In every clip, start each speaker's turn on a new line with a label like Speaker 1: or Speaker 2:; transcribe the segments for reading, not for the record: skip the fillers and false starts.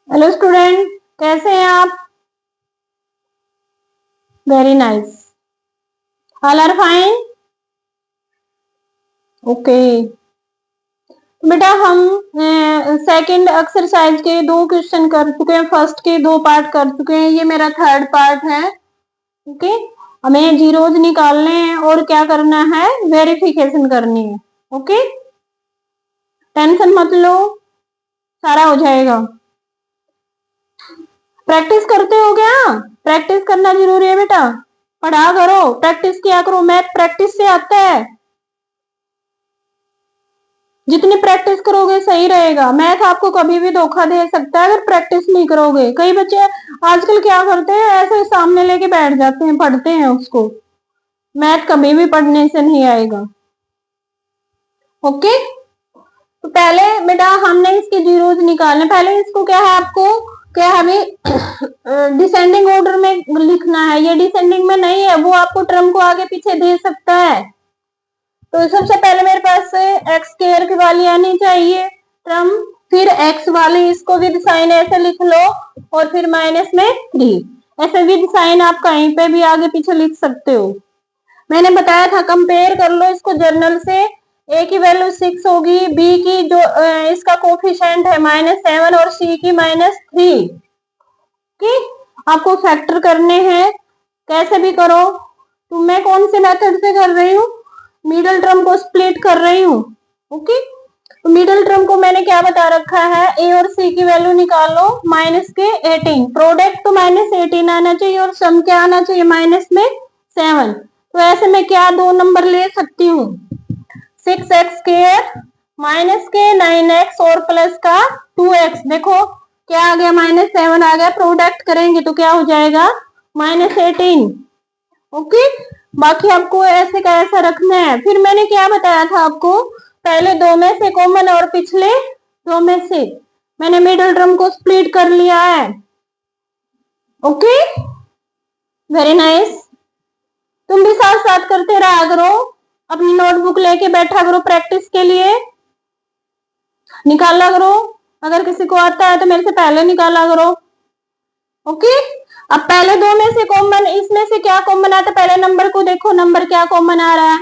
Speaker 1: Hello student, कैसे हैं आप? Very nice. All are fine. Okay बेटा, हम सेकंड एक्सरसाइज के 2 क्वेश्चन कर चुके हैं। फर्स्ट के 2 पार्ट कर चुके हैं, ये मेरा थर्ड पार्ट है। ओके, हमें जीरोज निकालने हैं और क्या करना है, वेरिफिकेशन करनी है। ओके, टेंशन मत लो, सारा हो जाएगा। प्रैक्टिस करते हो क्या? प्रैक्टिस करना जरूरी है बेटा, पढ़ा करो, प्रैक्टिस किया करो। मैथ प्रैक्टिस से आता है, जितनी प्रैक्टिस करोगे सही रहेगा। मैथ आपको कभी भी धोखा दे सकता है अगर प्रैक्टिस नहीं करोगे। कई बच्चे आजकल क्या करते हैं, ऐसे सामने लेके बैठ जाते हैं, पढ़ते हैं उसको। मैथ कभी भी पढ़ने से नहीं आएगा। ओके, तो पहले बेटा हमने इसके जीरोज निकालने। पहले इसको क्या है, आपको क्या है अभी डिसेंडिंग ऑर्डर में लिखना है। ये डिसेंडिंग में नहीं है, वो आपको टर्म को आगे पीछे दे सकता है। तो सबसे पहले मेरे पास एक्स स्क्वायर की वाली आनी चाहिए टर्म, फिर एक्स वाली, इसको विद साइन ऐसे लिख लो, और फिर माइनस में 3। ऐसे विद साइन आप कहीं पे भी आगे पीछे लिख सकते हो। मैंने बताया था कंपेयर कर लो इसको जर्नल से। ए की वैल्यू 6 होगी, बी की जो इसका कोफिशिएंट है -7 और सी की -3। ठीक, आपको फैक्टर करने हैं, कैसे भी करो। तो मैं कौन से मेथड से कर रही हूँ, मिडल टर्म को स्प्लिट कर रही हूँ। ओके, तो मिडल टर्म को मैंने क्या बता रखा है, ए और सी की वैल्यू निकालो माइनस के 18। प्रोडक्ट तो -18 आना चाहिए और सम क्या आना चाहिए, माइनस में 7। तो ऐसे में क्या दो नंबर ले सकती हूँ, 6x स्क्वायर माइनस के 9x और प्लस का 2x। देखो क्या आ गया, -7 आ गया। प्रोडक्ट करेंगे तो क्या हो जाएगा, -18। ओके, बाकी आपको ऐसे का ऐसा रखना है। फिर मैंने क्या बताया था आपको, पहले दो में से कॉमन और पिछले दो में से मैंने मिडिल टर्म को स्प्लिट कर लिया है। Okay, very nice. तुम भी साथ साथ करते रहा करो, अपनी नोटबुक लेके बैठा करो, प्रैक्टिस के लिए निकाला करो। अगर किसी को आता है तो मेरे से पहले निकाला करो। ओके, अब पहले दो में से कॉमन, इसमें से क्या कॉमन आता है, पहले नंबर को देखो, नंबर क्या कॉमन आ रहा है,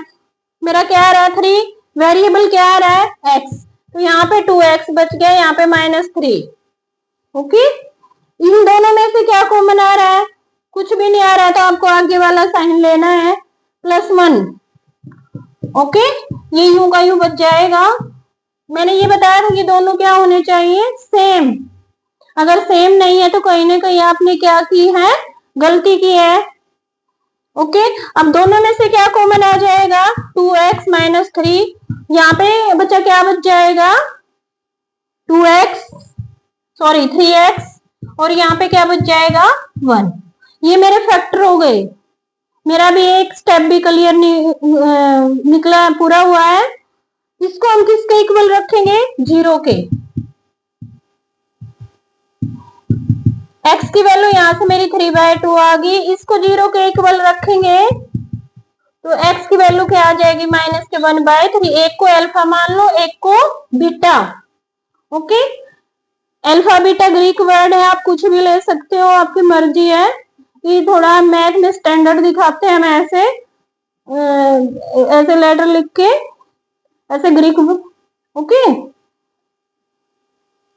Speaker 1: मेरा क्या आ रहा है 3। वेरिएबल क्या आ रहा है, x। तो यहाँ पे 2x बच गया, यहाँ पे -3। ओके, इन दोनों में से क्या कॉमन आ रहा है, कुछ भी नहीं आ रहा है, तो आपको आगे वाला साइन लेना है +1। ओके, ये यूं का यूं बच जाएगा। मैंने ये बताया था कि दोनों क्या होने चाहिए, सेम। अगर सेम नहीं है तो कहीं ना कहीं आपने क्या की है, गलती की है। ओके, अब दोनों में से क्या कॉमन आ जाएगा, 2x -3। यहाँ पे बच्चा क्या बच जाएगा, 2x, सॉरी 3x, और यहाँ पे क्या बच जाएगा 1। ये मेरे फैक्टर हो गए। मेरा भी एक स्टेप भी क्लियर निकला, पूरा हुआ है। इसको हम किसके इक्वल रखेंगे, 0 के। x की वैल्यू यहाँ से मेरी 3/2 आ गई, इसको 0 के इक्वल रखेंगे तो x की वैल्यू क्या आ जाएगी, -1/3। एक को अल्फा मान लो, एक को beta. Okay, alpha beta Greek word है, आप कुछ भी ले सकते हो, आपकी मर्जी है। ये थोड़ा मैथ में स्टैंडर्ड दिखाते हैं हम, ऐसे ऐसे लेटर लिख के, ऐसे ग्रीक। ओके,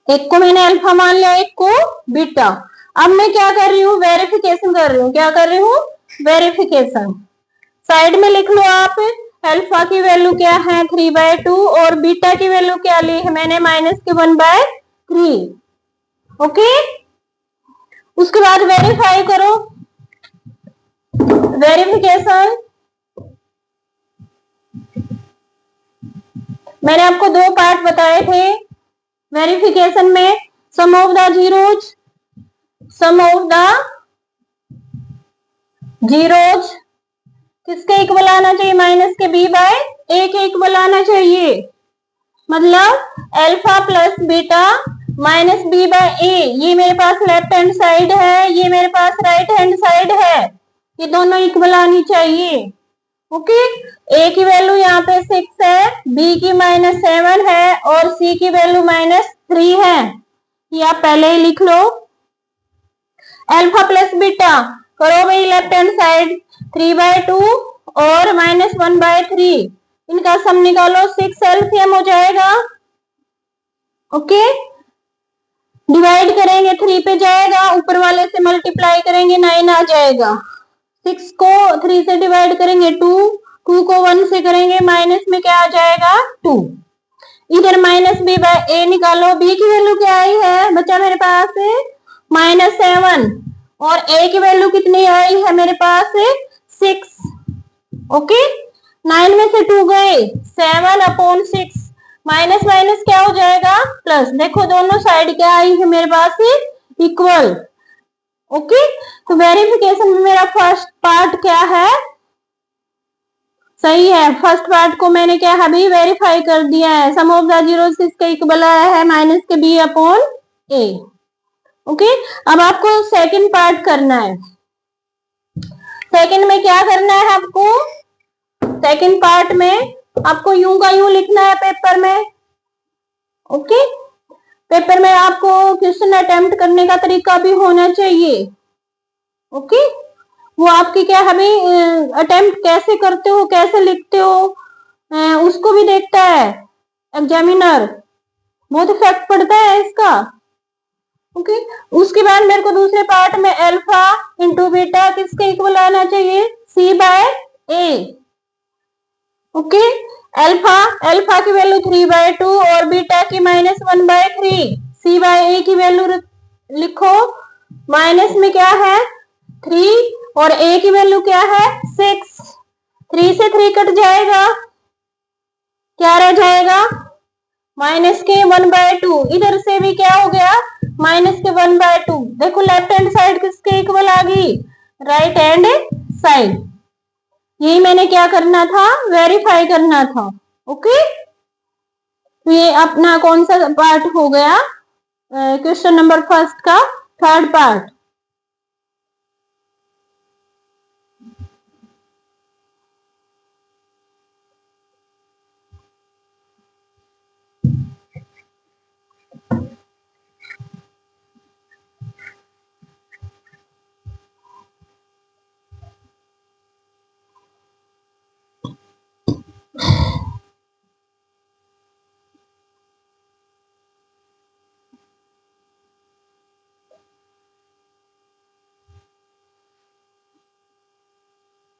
Speaker 1: एक को मैंने अल्फा मान लिया, एक को बीटा। अब मैं क्या कर रही हूँ, वेरिफिकेशन कर रही हूँ। क्या कर रही हूँ, वेरिफिकेशन। साइड में लिख लो आप, अल्फा की वैल्यू क्या है 3/2 और बीटा की वैल्यू क्या ली है मैंने, -1/3। ओके, उसके बाद वेरीफाई करो, वेरिफिकेशन। मैंने आपको 2 पार्ट बताए थे वेरिफिकेशन में, sum of the zeros, sum of the zeros किसके इक्वल आना चाहिए, -b/a के इक्वल आना चाहिए। मतलब अल्फा प्लस बीटा -b/a, ये मेरे पास लेफ्ट हैंड साइड है, ये मेरे पास राइट हैंड साइड है, ये दोनों इक्वल आनी चाहिए। ओके, a की वैल्यू यहाँ पे 6 है, b की -7 है और c की वैल्यू -3 है। ये आप पहले ही लिख लो। अल्फा प्लस बीटा करो भाई लेफ्ट हैंड साइड, 3/2 और -1/3 इनका सम निकालो, 6 एलसीएम हो जाएगा। ओके, डिवाइड करेंगे 3 पे जाएगा, ऊपर वाले से मल्टीप्लाई करेंगे 9 आ जाएगा। 6 को 3 से डिवाइड करेंगे 2 को 1 से करेंगे माइनस में क्या आ जाएगा 2। इधर -b/a निकालो, b की वैल्यू क्या आई है बच्चा मेरे पास -7 और a की वैल्यू कितनी आई है मेरे पास 6। ओके, 9 में से 2 गए, 7/6 माइनस माइनस क्या हो जाएगा प्लस। देखो दोनों साइड क्या आई है मेरे पास इक्वल। ओके, तो वेरिफिकेशन में मेरा फर्स्ट पार्ट क्या है सही है। फर्स्ट पार्ट को मैंने क्या है भी वेरीफाई कर दिया है। सम ऑफ द जीरोस इसका इक्वल आया है माइनस के b/a। ओके, अब आपको सेकंड पार्ट करना है। सेकंड में क्या करना है आपको, सेकंड पार्ट में आपको यूं का यूं लिखना है पेपर में। ओके, पेपर में आपको क्वेश्चन अटेम्प्ट करने का तरीका भी होना चाहिए। ओके, वो आपकी क्या हमें अटेम्प्ट कैसे करते हो, कैसे लिखते हो उसको भी देखता है एग्जामिनर, बहुत इफेक्ट पड़ता है इसका। ओके, उसके बाद मेरे को दूसरे पार्ट में अल्फा इंटू बीटा किसके इक्वल आना चाहिए c/a। ओके, अल्फा की वैल्यू 3/2 और बीटा की -1/3। c/a की वैल्यू लिखो, माइनस में क्या है 3 और a की वैल्यू क्या है 6। 3 से 3 कट जाएगा, क्या रह जाएगा माइनस के 1/2। इधर से भी क्या हो गया माइनस के 1/2। देखो लेफ्ट हैंड साइड किसके इक्वल आ गई, राइट हैंड साइड। यही मैंने क्या करना था, वेरीफाई करना था। ओके, तो ये अपना कौन सा पार्ट हो गया क्वेश्चन नंबर फर्स्ट का थर्ड पार्ट।